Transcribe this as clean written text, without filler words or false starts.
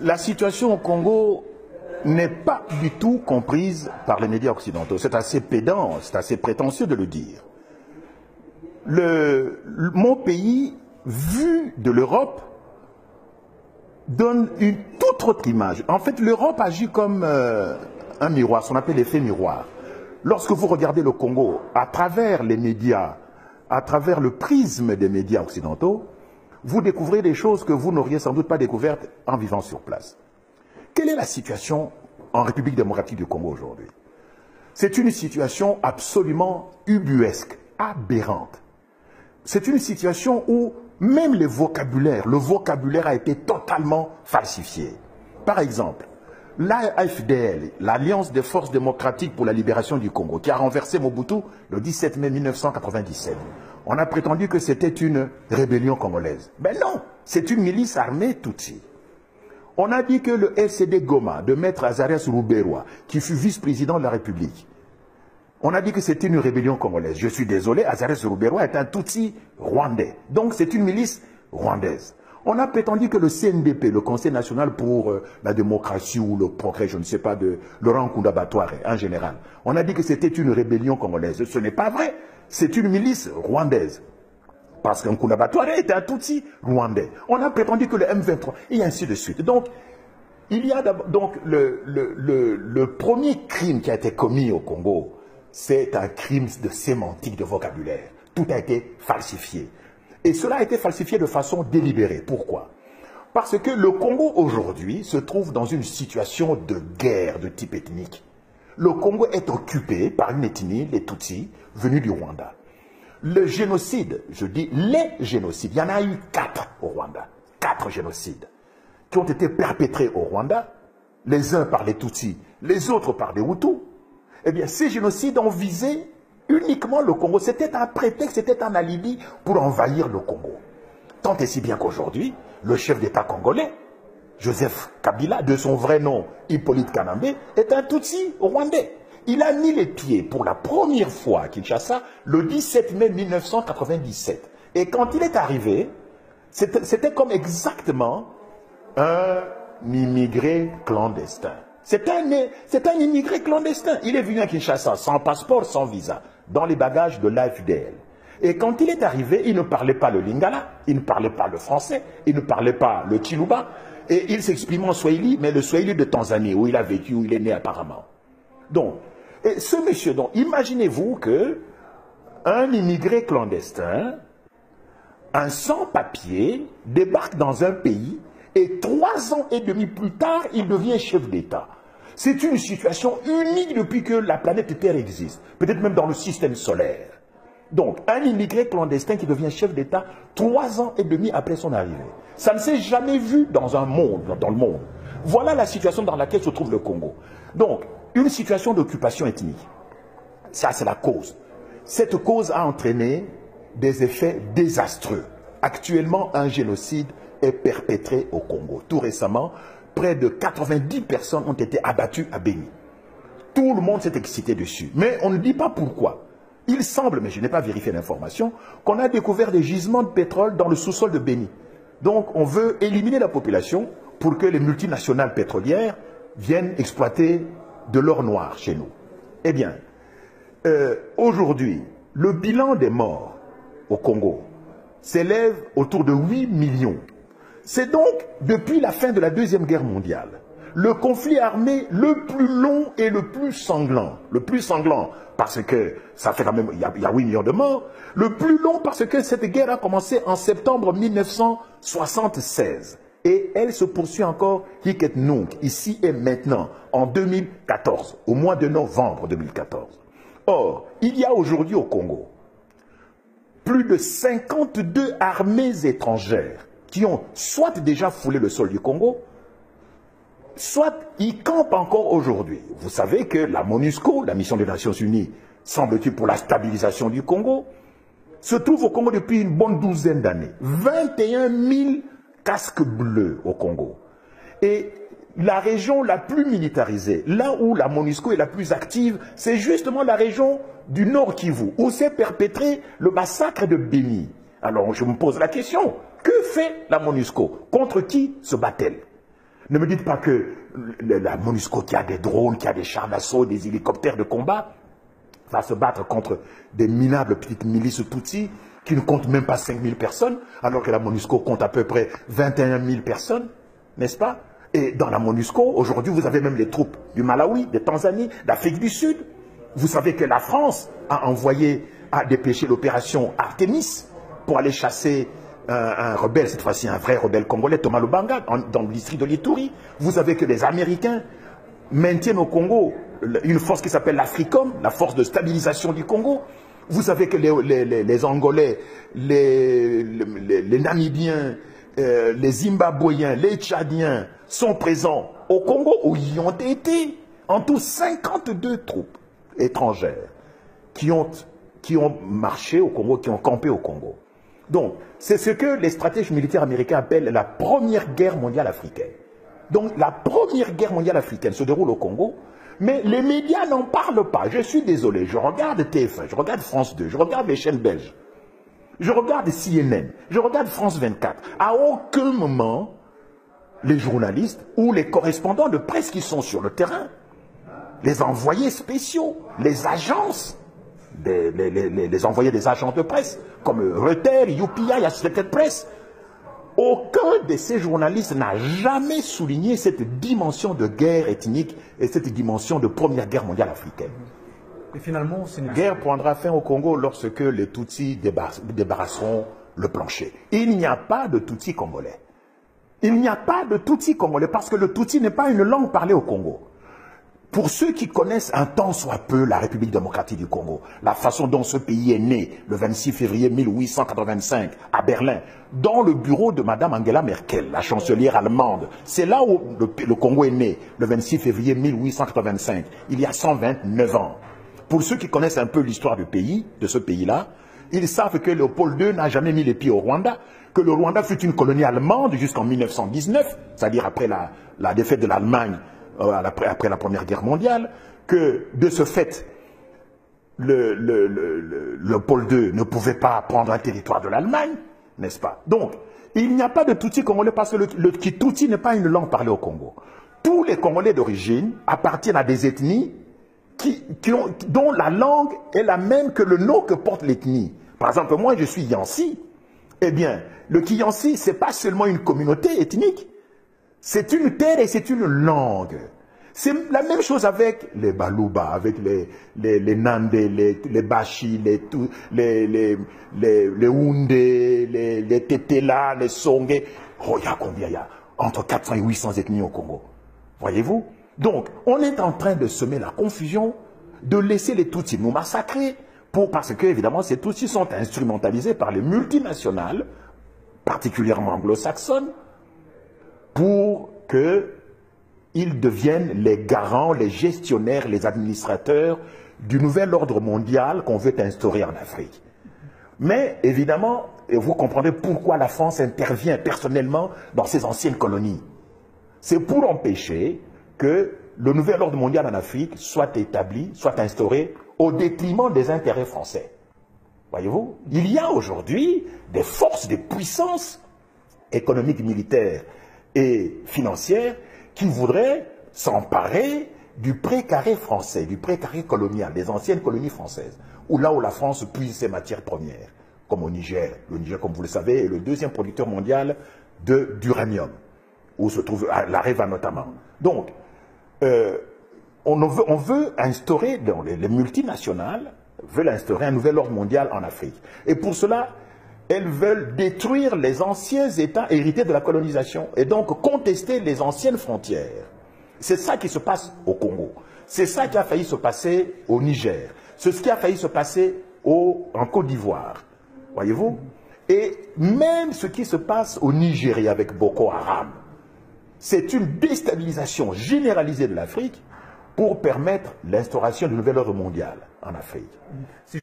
La situation au Congo n'est pas du tout comprise par les médias occidentaux. C'est assez pédant, c'est assez prétentieux de le dire. Mon pays, vu de l'Europe, donne une toute autre image. En fait, l'Europe agit comme un miroir, ce qu'on appelle l'effet miroir. Lorsque vous regardez le Congo à travers les médias, à travers le prisme des médias occidentaux, vous découvrez des choses que vous n'auriez sans doute pas découvertes en vivant sur place. Quelle est la situation en République démocratique du Congo aujourd'hui? C'est une situation absolument ubuesque, aberrante. C'est une situation où même le vocabulaire a été totalement falsifié. Par exemple, l'AFDL, l'Alliance des forces démocratiques pour la libération du Congo, qui a renversé Mobutu le 17 mai 1997. On a prétendu que c'était une rébellion congolaise. Ben non, c'est une milice armée Tutsi. On a dit que le SCD Goma de Maître Azarias Ruberwa, qui fut vice-président de la République, on a dit que c'était une rébellion congolaise. Je suis désolé, Azarias Ruberwa est un Tutsi rwandais. Donc c'est une milice rwandaise. On a prétendu que le CNDP, le Conseil national pour la démocratie ou le progrès, je ne sais pas, de Laurent Nkunda Batouare en général, on a dit que c'était une rébellion congolaise. Ce n'est pas vrai. C'est une milice rwandaise. Parce qu'un Nkunda Batouare était un Tutsi rwandais. On a prétendu que le M23, et ainsi de suite. Donc, il y a donc le premier crime qui a été commis au Congo, c'est un crime de sémantique, de vocabulaire. Tout a été falsifié. Et cela a été falsifié de façon délibérée. Pourquoi? Parce que le Congo aujourd'hui se trouve dans une situation de guerre de type ethnique. Le Congo est occupé par une ethnie, les Tutsis, venus du Rwanda. Le génocide, je dis les génocides, il y en a eu 4 au Rwanda. 4 génocides qui ont été perpétrés au Rwanda, les uns par les Tutsis, les autres par les Hutus. Eh bien, ces génocides ont visé uniquement le Congo. C'était un prétexte, c'était un alibi pour envahir le Congo. Tant et si bien qu'aujourd'hui, le chef d'État congolais, Joseph Kabila, de son vrai nom Hippolyte Kanambe, est un Tutsi rwandais. Il a mis les pieds pour la première fois à Kinshasa le 17 mai 1997. Et quand il est arrivé, c'était comme exactement un immigré clandestin. C'est un immigré clandestin. Il est venu à Kinshasa sans passeport, sans visa, dans les bagages de l'AFDL. Et quand il est arrivé, il ne parlait pas le lingala, il ne parlait pas le français, il ne parlait pas le chiluba, et il s'exprimait en swahili, mais le swahili de Tanzanie, où il a vécu, où il est né apparemment. Donc, et ce monsieur, donc, imaginez-vous que un immigré clandestin, un sans-papier, débarque dans un pays, et 3 ans et demi plus tard, il devient chef d'État. C'est une situation unique depuis que la planète Terre existe, peut-être même dans le système solaire. Donc, un immigré clandestin qui devient chef d'État 3 ans et demi après son arrivée. Ça ne s'est jamais vu dans le monde. Voilà la situation dans laquelle se trouve le Congo. Donc, une situation d'occupation ethnique. Ça, c'est la cause. Cette cause a entraîné des effets désastreux. Actuellement, un génocide est perpétré au Congo. Tout récemment, près de 90 personnes ont été abattues à Béni. Tout le monde s'est excité dessus. Mais on ne dit pas pourquoi. Il semble, mais je n'ai pas vérifié l'information, qu'on a découvert des gisements de pétrole dans le sous-sol de Béni. Donc on veut éliminer la population pour que les multinationales pétrolières viennent exploiter de l'or noir chez nous. Eh bien, aujourd'hui, le bilan des morts au Congo s'élève autour de 8 millions. C'est donc, depuis la fin de la Deuxième Guerre mondiale, le conflit armé le plus long et le plus sanglant. Le plus sanglant parce que ça fait quand même, il y a 8 millions de morts. Le plus long parce que cette guerre a commencé en septembre 1976. Et elle se poursuit encore, hic et nunc, ici et maintenant, en 2014, au mois de novembre 2014. Or, il y a aujourd'hui au Congo plus de 52 armées étrangères qui ont soit déjà foulé le sol du Congo, soit y campent encore aujourd'hui. Vous savez que la MONUSCO, la mission des Nations Unies, semble-t-il pour la stabilisation du Congo, se trouve au Congo depuis une bonne douzaine d'années. 21 000 casques bleus au Congo. Et la région la plus militarisée, là où la MONUSCO est la plus active, c'est justement la région du Nord Kivu, où s'est perpétré le massacre de Béni. Alors je me pose la question, que fait la MONUSCO? Contre qui se bat-elle? Ne me dites pas que la MONUSCO qui a des drones, qui a des chars d'assaut, des hélicoptères de combat, va se battre contre des minables petites milices Tutsis qui ne comptent même pas 5000 personnes, alors que la MONUSCO compte à peu près 21 000 personnes, n'est-ce pas? Et dans la MONUSCO, aujourd'hui, vous avez même les troupes du Malawi, de Tanzanie, d'Afrique du Sud. Vous savez que la France a envoyé, a dépêché l'opération Artemis pour aller chasser un rebelle, cette fois-ci un vrai rebelle congolais, Thomas Lubanga, dans le district de l'Ituri. Vous savez que les Américains maintiennent au Congo une force qui s'appelle l'Africom, la force de stabilisation du Congo. Vous savez que les Angolais, les Namibiens, les Zimbabwéens, les Tchadiens sont présents au Congo, où ils ont été en tout 52 troupes étrangères qui ont marché au Congo, qui ont campé au Congo. Donc, c'est ce que les stratèges militaires américains appellent la première guerre mondiale africaine. Donc, la première guerre mondiale africaine se déroule au Congo, mais les médias n'en parlent pas. Je suis désolé, je regarde TF1, je regarde France 2, je regarde les chaînes belges, je regarde CNN, je regarde France 24. À aucun moment, les journalistes ou les correspondants de presse qui sont sur le terrain, les envoyés spéciaux, les agences, les envoyés des agences de presse, comme Reuters, UPI, Associated Press, aucun de ces journalistes n'a jamais souligné cette dimension de guerre ethnique et cette dimension de première guerre mondiale africaine. Et finalement, la guerre prendra fin au Congo lorsque les Tutsis débarrasseront le plancher. Il n'y a pas de Tutsis congolais. Il n'y a pas de Tutsis congolais parce que le Tutsi n'est pas une langue parlée au Congo. Pour ceux qui connaissent un tant soit peu la République démocratique du Congo, la façon dont ce pays est né le 26 février 1885 à Berlin, dans le bureau de Mme Angela Merkel, la chancelière allemande, c'est là où le Congo est né le 26 février 1885, il y a 129 ans. Pour ceux qui connaissent un peu l'histoire du pays, de ce pays-là, ils savent que Léopold II n'a jamais mis les pieds au Rwanda, que le Rwanda fut une colonie allemande jusqu'en 1919, c'est-à-dire après la défaite de l'Allemagne, après la Première Guerre mondiale, que de ce fait, Léopold II ne pouvait pas prendre un territoire de l'Allemagne, n'est-ce pas? Donc, il n'y a pas de Tutsi congolais parce que le Tutsi n'est pas une langue parlée au Congo. Tous les Congolais d'origine appartiennent à des ethnies dont la langue est la même que le nom que porte l'ethnie. Par exemple, moi je suis Yansi. Eh bien, le Kiyansi, ce n'est pas seulement une communauté ethnique, c'est une terre et c'est une langue. C'est la même chose avec les Baluba, avec les Nande, les Bashi, les Houndé, les Tetela, les Songé. Oh, il y a combien? Il y a entre 400 et 800 ethnies au Congo. Voyez-vous? Donc, on est en train de semer la confusion, de laisser les Tutsis nous massacrer, parce que, évidemment, ces Tutsis sont instrumentalisés par les multinationales, particulièrement anglo-saxonnes, pour qu'ils deviennent les garants, les gestionnaires, les administrateurs du nouvel ordre mondial qu'on veut instaurer en Afrique. Mais, évidemment, vous comprendrez pourquoi la France intervient personnellement dans ces anciennes colonies. C'est pour empêcher que le nouvel ordre mondial en Afrique soit établi, soit instauré au détriment des intérêts français. Voyez-vous? Il y a aujourd'hui des forces, des puissances économiques, militaires et financières qui voudraient s'emparer du précaré français, du précaré colonial, des anciennes colonies françaises, là où la France puise ses matières premières, comme au Niger. Le Niger, comme vous le savez, est le deuxième producteur mondial d'uranium, où se trouve l'Areva notamment. Donc, on veut instaurer, les multinationales veulent instaurer un nouvel ordre mondial en Afrique. Et pour cela, elles veulent détruire les anciens États hérités de la colonisation et donc contester les anciennes frontières. C'est ça qui se passe au Congo. C'est ça qui a failli se passer au Niger. C'est ce qui a failli se passer en Côte d'Ivoire. Voyez-vous? Et même ce qui se passe au Nigeria avec Boko Haram, c'est une déstabilisation généralisée de l'Afrique pour permettre l'instauration du nouvel ordre mondial en Afrique.